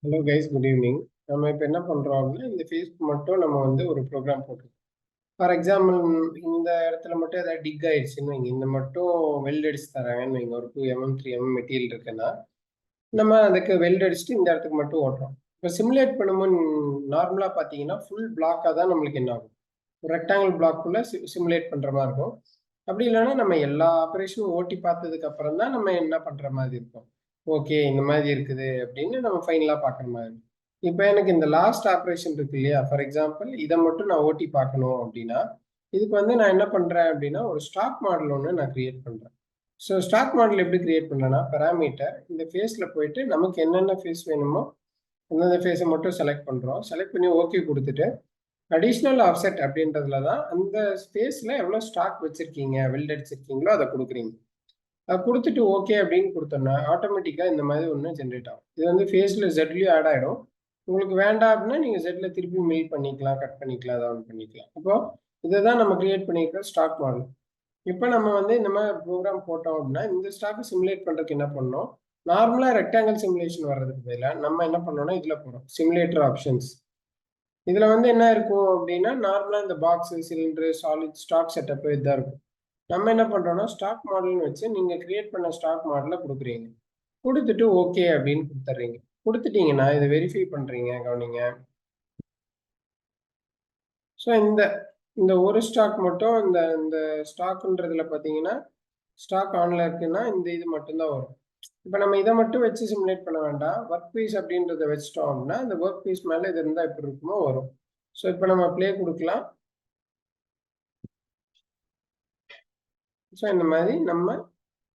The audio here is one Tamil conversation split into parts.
Hello guys, good evening. நம்ம இப்போ என்ன பண்ணுறோம் அப்படின்னா, இந்த ஃபேஸ்க்கு மட்டும் நம்ம வந்து ஒரு ப்ரோக்ராம் போட்டுருக்கோம். ஃபார் எக்ஸாம்பிள், இந்த இடத்துல மட்டும் ஏதாவது டிக் ஆயிடுச்சுன்னு வைங்க, இந்த மட்டும் வெல்ட் அடிச்சு தராங்கன்னு வைங்க, ஒரு 2mm 3mm மெட்டீரியல் இருக்குன்னா நம்ம அதுக்கு வெல்ட் அடிச்சுட்டு இந்த இடத்துக்கு மட்டும் ஓட்டுறோம். இப்போ சிமுலேட் பண்ணும்போது நார்மலாக பார்த்தீங்கன்னா ஃபுல் பிளாக்காக தான் நம்மளுக்கு என்ன ஆகும், ஒரு ரெக்டாங்கிள் பிளாக்குள்ளே சிமுலேட் பண்ணுற மாதிரி இருக்கும். அப்படி இல்லைன்னா நம்ம எல்லா ஆப்ரேஷனும் ஓட்டி பார்த்ததுக்கு அப்புறம் தான் நம்ம என்ன பண்ணுற மாதிரி இருக்கும். ஓகே, இந்த மாதிரி இருக்குது அப்படின்னு நம்ம ஃபைனலாக பார்க்குற மாதிரி. இப்போ எனக்கு இந்த லாஸ்ட் ஆப்ரேஷன் இருக்கு இல்லையா, ஃபார் எக்ஸாம்பிள் இதை மட்டும் நான் ஓட்டி பார்க்கணும் அப்படின்னா இதுக்கு வந்து நான் என்ன பண்ணுறேன் அப்படின்னா, ஒரு ஸ்டாக் மாடல் ஒன்று நான் கிரியேட் பண்ணுறேன். ஸோ ஸ்டாக் மாடல் எப்படி கிரியேட் பண்ணேன்னா, பெராமீட்டர் இந்த ஃபேஸில் போயிட்டு நமக்கு என்னென்ன ஃபேஸ் வேணுமோ அந்தந்த ஃபேஸை மட்டும் செலக்ட் பண்ணுறோம். செலக்ட் பண்ணி ஓகே கொடுத்துட்டு அடிஷ்னல் ஆஃப்செட் அப்படின்றதுல தான் அந்த ஸ்பேஸில் எவ்வளோ ஸ்டாக் வச்சுருக்கீங்க, வெல்ட் அடிச்சிருக்கீங்களோ அதை கொடுக்குறீங்க. அதை கொடுத்துட்டு ஓகே அப்படின்னு கொடுத்தோன்னா ஆட்டோமேட்டிக்காக இந்த மாதிரி ஒன்று ஜென்ரேட் ஆகும். இது வந்து ஃபேஸில் ஜெட்லேயும் ஆட் ஆகிடும். உங்களுக்கு வேண்டாம் அப்படின்னா நீங்கள் ஜெட்டில் திருப்பி மெயில் பண்ணிக்கலாம், கட் பண்ணிக்கலாம், அதை ஒன்று பண்ணிக்கலாம். அப்போது இதை தான் நம்ம கிரியேட் பண்ணியிருக்கிற ஸ்டாக் மாடல். இப்போ நம்ம வந்து இந்த மாதிரி ப்ரோக்ராம் போட்டோம் அப்படின்னா இந்த ஸ்டாக்கை சிமுலேட் பண்ணுறதுக்கு என்ன பண்ணோம், நார்மலாக ரெக்டாங்கிள் சிமுலேஷன் வர்றதுக்கு பதிலாக நம்ம என்ன பண்ணோம்னா இதில் போகிறோம் சிமுலேட்டர் ஆப்ஷன்ஸ். இதில் வந்து என்ன இருக்கும் அப்படின்னா, நார்மலாக இந்த box, cylinder, solid, stack setup இதுதான் இருக்கும். நம்ம என்ன பண்ணுறோம்னா ஸ்டாக் மாடல்னு வச்சு நீங்கள் கிரியேட் பண்ண ஸ்டாக் மாடலை கொடுக்குறீங்க. கொடுத்துட்டு ஓகே அப்படின்னு கொடுத்துட்றீங்க. கொடுத்துட்டீங்கன்னா இதை வெரிஃபை பண்ணுறீங்க, கவனிங்க. ஸோ இந்த இந்த ஒரு ஸ்டாக் மட்டும் இந்த இந்த ஸ்டாக்குன்றதுல பார்த்தீங்கன்னா ஸ்டாக் ஆன்ல இருக்குன்னா இந்த இது மட்டும்தான் வரும். இப்போ நம்ம இதை மட்டும் வச்சு சிமுலேட் பண்ண வேண்டாம். ஒர்க் பீஸ் அப்படின்றத வச்சிட்டோம் அப்படின்னா இந்த ஒர்க் பீஸ் மேலே இது இருந்தால் எப்படி இருக்குமோ வரும். ஸோ இப்போ நம்ம ப்ளே கொடுக்கலாம். ஸோ இந்த மாதிரி நம்ம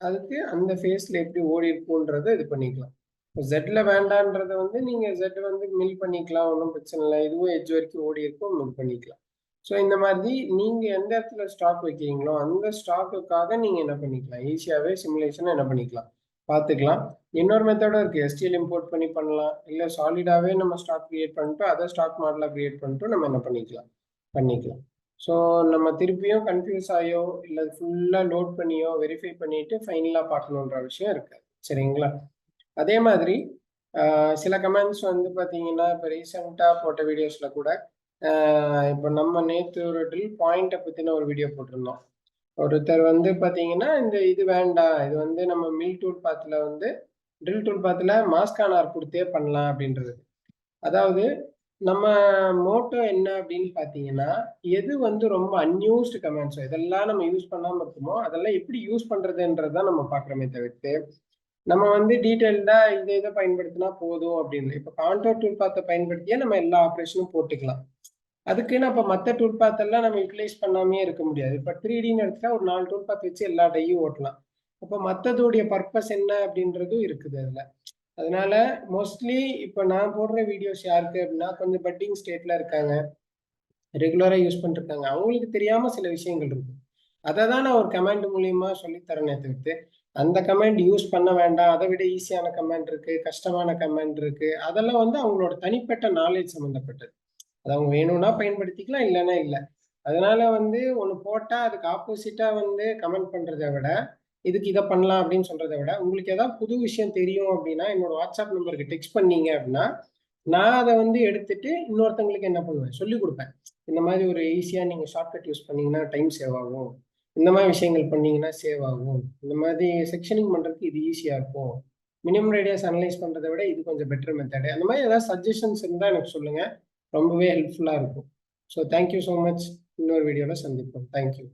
அதுக்கு அந்த ஃபேஸில் எப்படி ஓடி இருக்குன்றதை இது பண்ணிக்கலாம். இப்போ ஜெட்டில் வேண்டான்றத வந்து நீங்கள் ஜெட் வந்து மில் பண்ணிக்கலாம், ஒன்றும் பிரச்சனை இல்லை. இதுவும் எட்ஜ் வரைக்கும் ஓடி இருக்கும், மில் பண்ணிக்கலாம். ஸோ இந்த மாதிரி நீங்கள் எந்த இடத்துல ஸ்டாக் வைக்கிறீங்களோ அந்த ஸ்டாக்குக்காக நீங்கள் என்ன பண்ணிக்கலாம், ஈஸியாகவே சிமுலேஷனை என்ன பண்ணிக்கலாம், பார்த்துக்கலாம். இன்னொரு மெத்தடும் இருக்குது, எஸ்டிஎல் இம்போர்ட் பண்ணி பண்ணலாம். இல்லை சாலிடாகவே நம்ம ஸ்டாக் க்ரியேட் பண்ணிட்டு அதை ஸ்டாக் மாடலாக க்ரியேட் பண்ணிட்டு நம்ம என்ன பண்ணிக்கலாம். ஸோ நம்ம திருப்பியும் கன்ஃபியூஸ் ஆகியோ இல்லை ஃபுல்லாக லோட் பண்ணியோ வெரிஃபை பண்ணிட்டு ஃபைனலாக பார்க்கணுன்ற விஷயம் இருக்குது. சரிங்களா? அதே மாதிரி சில கமெண்ட்ஸ் வந்து பார்த்தீங்கன்னா இப்போ ரீசெண்டாக போட்ட வீடியோஸில் கூட இப்போ நம்ம நேற்று ஒரு ட்ரில் பாயிண்ட்டை பற்றின ஒரு வீடியோ போட்டிருந்தோம். ஒருத்தர் வந்து பார்த்தீங்கன்னா இந்த இது வேண்டாம், இது வந்து நம்ம மில் டூல் பாத்தில் வந்து ட்ரில் டூல் பாத்தில் மாஸ்கானார் கொடுத்தே பண்ணலாம் அப்படின்றது. அதாவது நம்ம மோட்டோ என்ன அப்படின்னு பார்த்தீங்கன்னா, எது வந்து ரொம்ப அன்யூஸ்டு கமெண்ட்ஸோ இதெல்லாம் நம்ம யூஸ் பண்ணாமல் இருக்குமோ அதெல்லாம் எப்படி யூஸ் பண்ணுறதுன்றது தான் நம்ம பார்க்குறோமே தவிர்த்து நம்ம வந்து டீட்டெயில்டாக இதை பயன்படுத்தினா போதும் அப்படின்னு. இப்போ கான்டோர் டூல் பாத்தை பயன்படுத்தியே நம்ம எல்லா ஆப்ரேஷனும் போட்டுக்கலாம். அதுக்குன்னு அப்போ மற்ற டூல் பாத்தெல்லாம் நம்ம யூட்டிலைஸ் பண்ணாமே இருக்க முடியாது. இப்போ 3Dன்னு எடுத்தா ஒரு 4 டூல் பாத் வச்சு எல்லா டையும் ஓட்டலாம். அப்போ மற்றதோடைய பர்பஸ் என்ன அப்படின்றதும் இருக்குது அதில். அதனால மோஸ்ட்லி இப்போ நான் போடுற வீடியோஸ் யாருக்கு அப்படின்னா கொஞ்சம் பட்டிங் ஸ்டேட்ல இருக்காங்க, ரெகுலராக யூஸ் பண்ணிருக்காங்க, அவங்களுக்கு தெரியாம சில விஷயங்கள் இருக்கு. அதை தான் நான் ஒரு கமெண்ட் மூலியமா சொல்லித்தரேனே தவிர்த்து அந்த கமெண்ட் யூஸ் பண்ண வேண்டாம், அதை விட ஈஸியான கமெண்ட் இருக்கு, கஷ்டமான கமெண்ட் இருக்கு, அதெல்லாம் வந்து அவங்களோட தனிப்பட்ட நாலேஜ் சம்மந்தப்பட்டது. அது அவங்க வேணும்னா பயன்படுத்திக்கலாம், இல்லைன்னா இல்லை. அதனால வந்து ஒன்று போட்டால் அதுக்கு ஆப்போசிட்டாக வந்து கமெண்ட் பண்ணுறதை விட இதுக்கு இதை பண்ணலாம் அப்படின்னு சொல்றதை விட உங்களுக்கு ஏதாவது புது விஷயம் தெரியும் அப்படின்னா என்னோட வாட்ஸ்அப் நம்பருக்கு டெக்ஸ்ட் பண்ணீங்க அப்படின்னா நான் அதை வந்து எடுத்துட்டு இன்னொருத்தங்களுக்கு என்ன பண்ணுவேன், சொல்லி கொடுப்பேன். இந்த மாதிரி ஒரு ஈஸியாக நீங்கள் ஷார்ட்கட் யூஸ் பண்ணீங்கன்னா டைம் சேவ் ஆகும், இந்த மாதிரி விஷயங்கள் பண்ணீங்கன்னா சேவ் ஆகும், இந்த மாதிரி செக்ஷனிங் பண்ணுறதுக்கு இது ஈஸியாக இருக்கும், மினிமம் ரேடியஸ் அனலைஸ் பண்ணுறதை விட இது கொஞ்சம் பெட்டர் மெத்தடு, அந்த மாதிரி ஏதாவது சஜஷன்ஸ் இருந்தால் எனக்கு சொல்லுங்கள், ரொம்பவே ஹெல்ப்ஃபுல்லாக இருக்கும். So thank you so much. இன்னொரு வீடியோவில் சந்திப்போம். தேங்க்யூ.